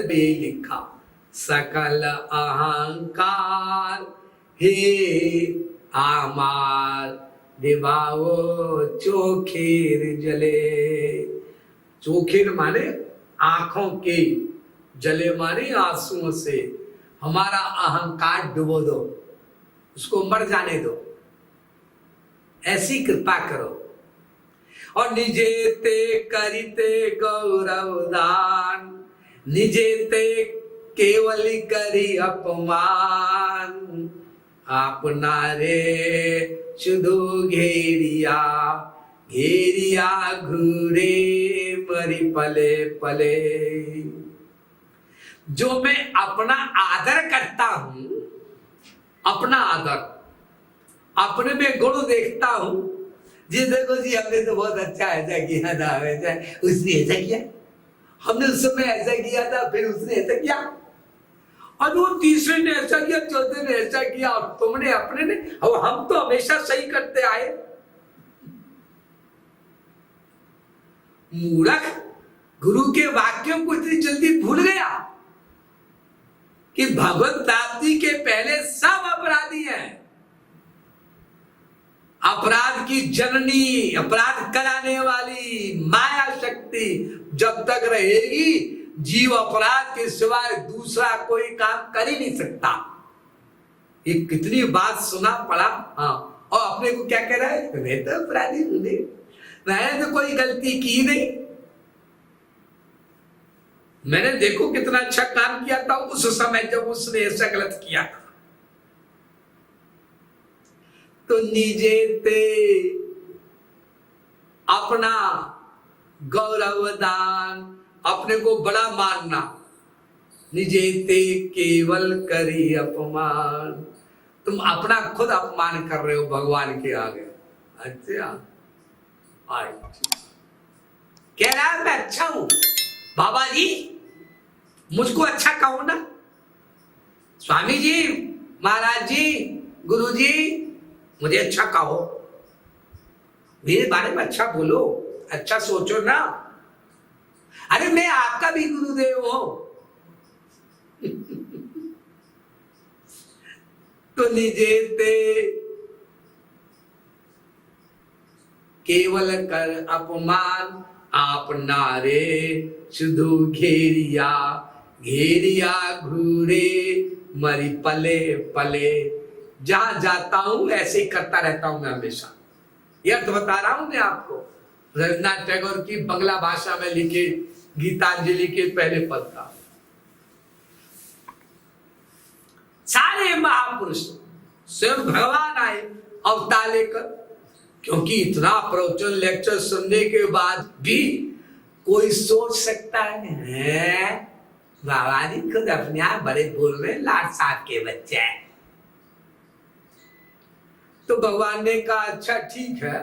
में यही लिखा, सकल अहंकार हे आमार दिवाओ चोखेर जले। चोखेर माने आंखों के, जले माने आंसुओं से हमारा अहंकार डुबो दो, उसको मर जाने दो, ऐसी कृपा करो। और निजेते करिते गौरव दान, निजेते केवल करी अपमान, अपना रे शुधु घेरिया घेरिया घूरे मरी पले पले। जो मैं अपना आदर करता हूं, अपना आदर, अपने में गुण देखता हूं, जी देखो जी हमने तो बहुत अच्छा ऐसा किया था, वैसा उसने ऐसा किया, हमने उस समय ऐसा किया था, फिर उसने ऐसा किया, और वो तीसरे ने ऐसा किया, चौथे ने ऐसा किया, और तुमने अपने ने, और हम तो हमेशा सही करते आए। मूर्ख गुरु के वाक्यों को इतनी जल्दी भूल गया कि भगवत प्राप्ति के पहले सब अपराधी हैं। अपराध की जननी, अपराध कराने वाली माया शक्ति जब तक रहेगी, जीव अपराध के सिवाय दूसरा कोई काम कर ही नहीं सकता। ये कितनी बात सुना पड़ा। हाँ, और अपने को क्या कह रहा है, मैं तो अपराधी हूं, मैंने तो कोई गलती की नहीं, मैंने देखो कितना अच्छा काम किया था उस समय जब उसने ऐसा गलत किया था। तो निजेते अपना गौरव दान, अपने को बड़ा मानना, निजेते केवल करी अपमान। तुम अपना खुद अपमान कर रहे हो भगवान के आगे। अच्छा, कह रहा है मैं अच्छा हूं, बाबा जी मुझको अच्छा कहो ना, स्वामी जी, महाराज जी, गुरु जी, मुझे अच्छा कहो, मेरे बारे में अच्छा बोलो, अच्छा सोचो ना। अरे मैं आपका भी गुरुदेव हूं। तो निजेते केवल कर अपमान, आप नारे शुधु घेरिया घेरिया घूरे मरी पले पले। जहां जाता हूं ऐसे ही करता रहता हूं मैं हमेशा। यह तो बता रहा हूं मैं आपको, रविन्द्रनाथ टैगोर की बंगला भाषा में लिखे गीतांजलि के पहले पद का। सारे महापुरुष स्वयं भगवान आए अवतार लेकर, क्योंकि इतना प्रवचन लेक्चर सुनने के बाद भी कोई सोच सकता है बाबा जी खुद अपने आप बड़े बोल रहे, लाट साहब के बच्चे हैं। तो भगवान ने कहा अच्छा ठीक है,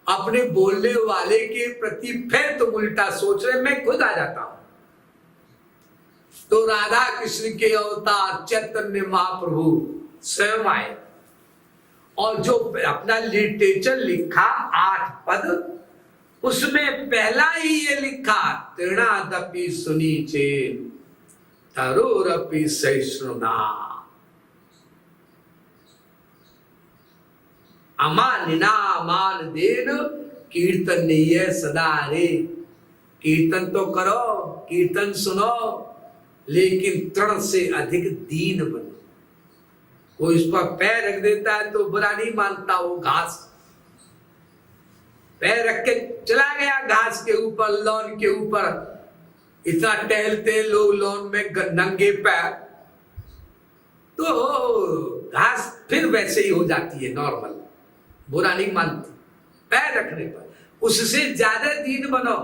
अपने बोलने वाले के प्रति फिर तुम उल्टा सोच रहे, मैं खुद आ जाता हूं। तो राधा कृष्ण के अवतार चैतन्य महाप्रभु स्वयं आए, और जो अपना लिटरेचर लिखा 8 पद, उसमें पहला ही ये लिखा, तृणादपि सुनीचे तरोरपि सहिष्णुना अमानिना मान देन कीर्तनीय सदा रे। कीर्तन तो करो, कीर्तन सुनो, लेकिन तृण से अधिक दीन बनो। कोई उस पर पैर रख देता है तो बुरा नहीं मानता, वो घास पैर रख के चला गया घास के ऊपर, लॉन के ऊपर, इतना टहलते लोग लॉन में नंगे पैर, तो घास फिर वैसे ही हो जाती है नॉर्मल, बुरा नहीं मानती पैर रखने पर। उससे ज्यादा दीन बनो,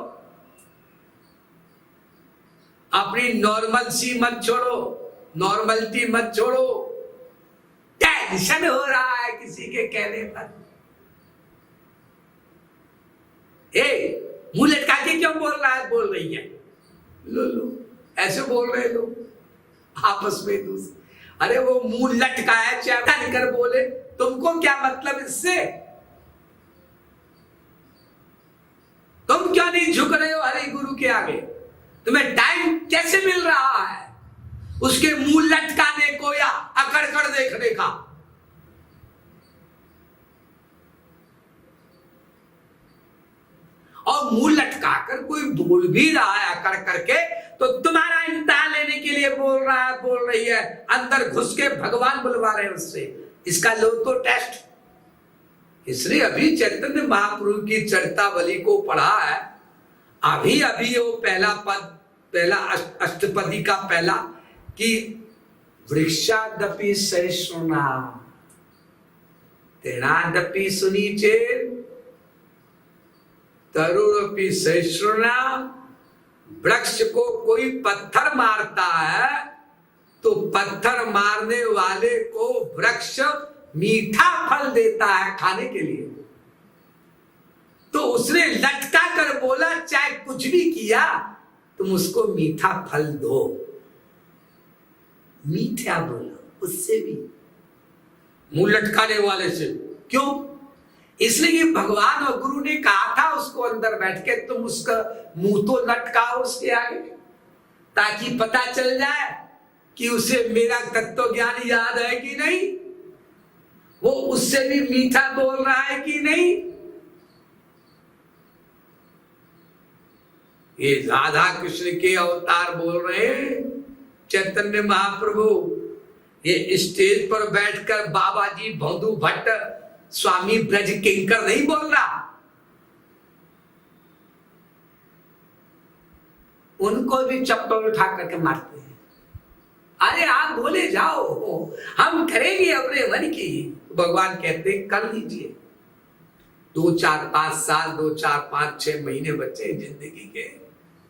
अपनी नॉर्मल सी मत छोड़ो, नॉर्मलिटी मत छोड़ो। टेंशन हो रहा है किसी के कहने पर, मुंह लटका के क्यों बोल रहा है, बोल रही है, लो ऐसे बोल रहे लोग आपस में दूसरे। अरे वो मुंह लटकाया चाहता निकर बोले, तुमको क्या मतलब इससे? तुम क्यों नहीं झुक रहे हो हरि गुरु के आगे? तुम्हें टाइम कैसे मिल रहा है उसके मुंह लटकाने को या अकड़ कर देखने का? और मुंह लटकाकर कोई बोल भी रहा है अकड़ करके तो तुम्हारा इम्तिहान लेने के लिए बोल रहा है, बोल रही है, अंदर घुस के भगवान बुलवा रहे हैं उससे। इसका लो तो टेस्ट। इसलिए अभी चैतन्य महाप्रभु की चरितावली को पढ़ा है, अभी अभी वो पहला पद, पहला अष्टपदी का पहला कि वृक्षादपि सहिष्णुना तृणादपि सुनीचे तरुरपि सहिष्णुना। वृक्ष को कोई पत्थर मारता है तो पत्थर मारने वाले को वृक्ष मीठा फल देता है खाने के लिए। तो उसने लटका कर बोला चाहे कुछ भी किया तुम उसको मीठा फल दो। मीठा बोलो उससे भी, मुंह लटकाने वाले से क्यों? इसलिए भगवान और गुरु ने कहा था उसको अंदर बैठ के तुम उसका मुंह तो लटकाओ उसके आगे, ताकि पता चल जाए कि उसे मेरा तत्व ज्ञान याद है कि नहीं, वो उससे भी मीठा बोल रहा है कि नहीं। ये राधा कृष्ण के अवतार बोल रहे हैं चैतन्य महाप्रभु। ये स्टेज पर बैठकर बाबा जी भौंदू भट्ट स्वामी ब्रज किंकर नहीं बोल रहा। उनको भी चप्पल उठा करके मारते हैं। अरे आप बोले जाओ, हम करेंगे अपने मन की। भगवान कहते कर लीजिए। 2 4 5 साल 2 4 5 6 महीने बच्चे जिंदगी के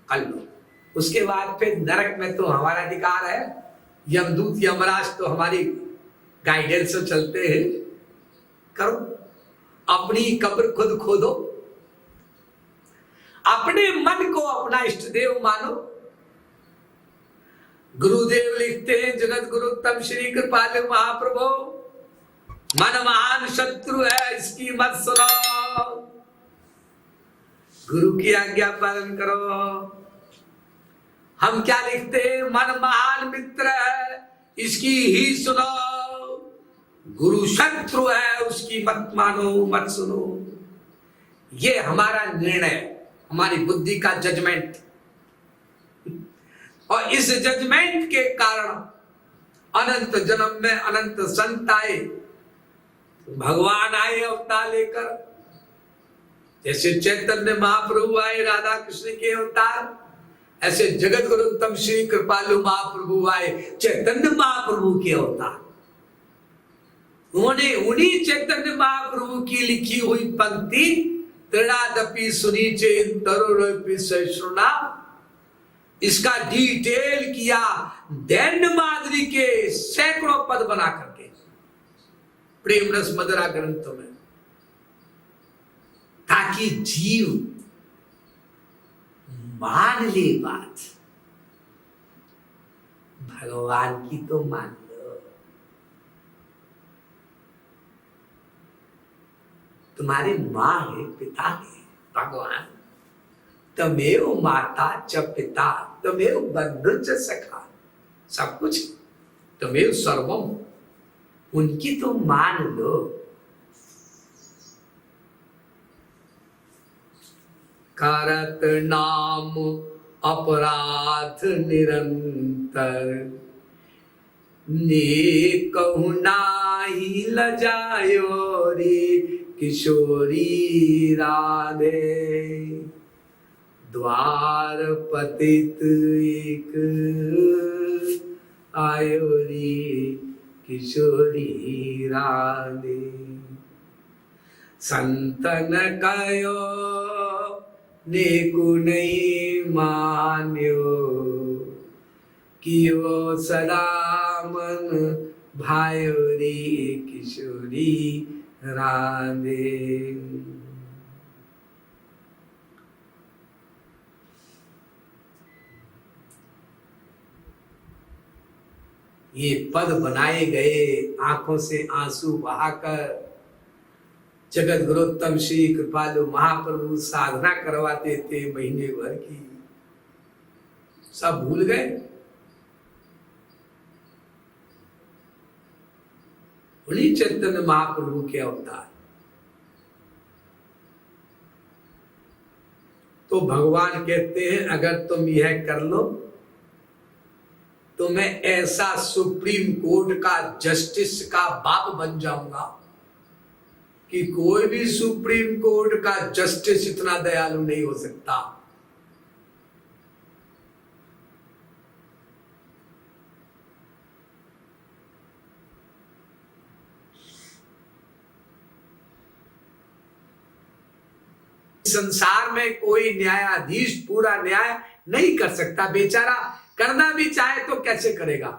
कर लो। उसके बाद फिर नरक में तो हमारा अधिकार है। यमदूत यमराज तो हमारी गाइडेंस से चलते हैं। करो, अपनी कब्र खुद खोदो, अपने मन को अपना इष्ट देव मानो। गुरुदेव लिखते हैं जगत गुरु तम श्री कृपालु महाप्रभु, मन महान शत्रु है इसकी मत सुनो। गुरु की आज्ञा पालन करो। हम क्या लिखते हैं? मन महान मित्र है इसकी ही सुनो। गुरु शत्रु है उसकी मत मानो, मत सुनो। ये हमारा निर्णय, हमारी बुद्धि का जजमेंट। और इस जजमेंट के कारण अनंत जन्म में अनंत संत आए, भगवान आए अवतार लेकर। जैसे चैतन्य महाप्रभु आए राधा कृष्ण के अवतार, ऐसे जगत गुरु उत्तम श्री कृपालु महाप्रभु आए चैतन्य महाप्रभु के अवतार। उन्होंने उन्हीं चैतन्य महाप्रभु की लिखी हुई पंक्ति तृणादपि सुनीचे तरुरपि सहिष्णुना, इसका डिटेल किया दैन्य माधुरी के सैकड़ों पद बना करके प्रेम रस मदरा ग्रंथ में, ताकि जीव मान ले बात। भगवान की तो मान लो। तुम्हारी माँ है, पिता है भगवान। तमेव माता च पिता तमेव बंधु च सखा, सब कुछ तमेव सर्वम, उनकी तो मान लो। करत नाम अपराध निरंतर, ने कहु नाही लजायो रे किशोरी राधे। द्वार पतित एक आयो रे किशोरी राधे। संतन कयो नेकु नहीं मान्यो, कियो सदा मन भायो रे किशोरी राधे। ये पद बनाए गए आंखों से आंसू बहाकर जगत गुरुत्तम श्री कृपालु महाप्रभु साधना करवाते थे महीने भर की। सब भूल गए। उन्हीं चैतन्य महाप्रभु के अवतार। तो भगवान कहते हैं अगर तुम यह कर लो तो मैं ऐसा सुप्रीम कोर्ट का जस्टिस का बाप बन जाऊंगा कि कोई भी सुप्रीम कोर्ट का जस्टिस इतना दयालु नहीं हो सकता। संसार में कोई न्यायाधीश पूरा न्याय नहीं कर सकता, बेचारा करना भी चाहे तो कैसे करेगा,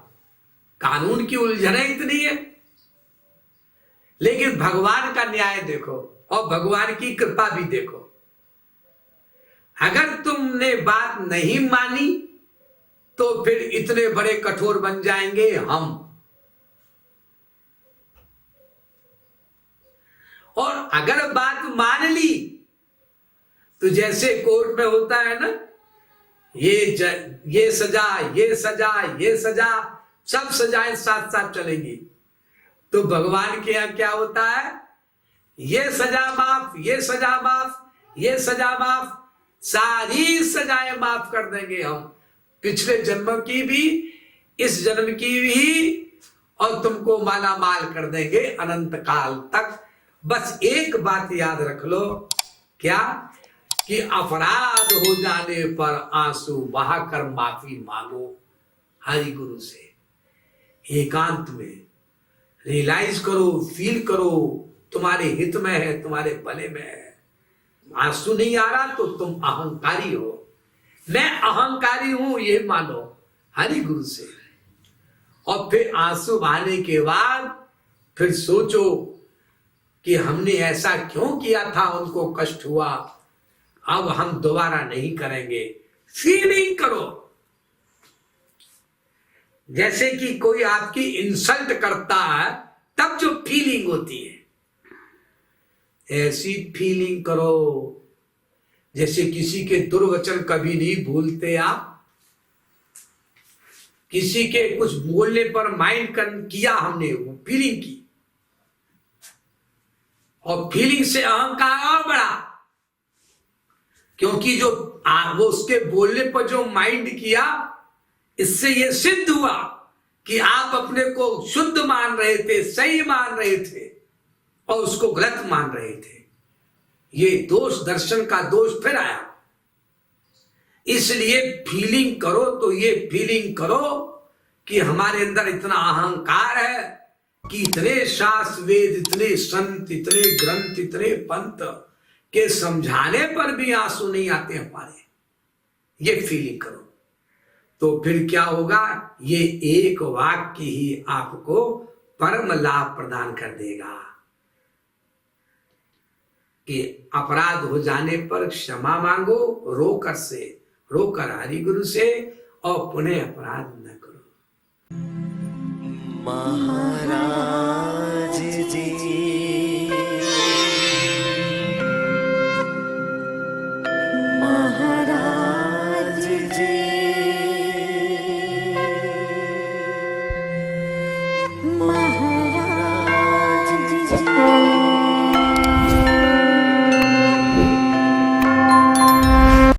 कानून की उलझने इतनी है। लेकिन भगवान का न्याय देखो और भगवान की कृपा भी देखो। अगर तुमने बात नहीं मानी तो फिर इतने बड़े कठोर बन जाएंगे हम। और अगर बात मान ली तो जैसे कोर्ट में होता है ना, ये सजा, ये सजा, ये सजा, सब सजाएं साथ साथ चलेंगी। तो भगवान के यहां क्या होता है, ये सजा माफ, ये सजा माफ, ये सजा माफ, सारी सजाएं माफ कर देंगे हम, पिछले जन्म की भी, इस जन्म की भी, और तुमको माला माल कर देंगे अनंत काल तक। बस एक बात याद रख लो, क्या कि अपराध हो जाने पर आंसू बहाकर माफी मांगो हरि गुरु से। एकांत में रियलाइज करो, फील करो, तुम्हारे हित में है, तुम्हारे भले में है। आंसू नहीं आ रहा तो तुम अहंकारी हो, मैं अहंकारी हूं ये मानो हरि गुरु से। और फिर आंसू बहाने के बाद फिर सोचो कि हमने ऐसा क्यों किया था, उनको कष्ट हुआ, अब हम दोबारा नहीं करेंगे। फीलिंग करो, जैसे कि कोई आपकी इंसल्ट करता है तब जो फीलिंग होती है, ऐसी फीलिंग करो जैसे किसी के दुर्वचन कभी नहीं भूलते आप। किसी के कुछ बोलने पर माइंड किया हमने, वो फीलिंग की, और फीलिंग से अहंकार और बढ़ा, क्योंकि जो वो उसके बोलने पर जो माइंड किया, इससे ये सिद्ध हुआ कि आप अपने को शुद्ध मान रहे थे, सही मान रहे थे, और उसको गलत मान रहे थे। ये दोष, दर्शन का दोष फिर आया। इसलिए फीलिंग करो, तो ये फीलिंग करो कि हमारे अंदर इतना अहंकार है कि इतने शास्त्र वेद, इतने संत, इतने ग्रंथ, इतने पंथ के समझाने पर भी आंसू नहीं आते हमारे। ये फीलिंग करो, तो फिर क्या होगा, ये एक वाक्य ही आपको परम लाभ प्रदान कर देगा कि अपराध हो जाने पर क्षमा मांगो, रोकर हरि गुरु से, और पुनः अपराध न करो। महाराज जी महाराज जी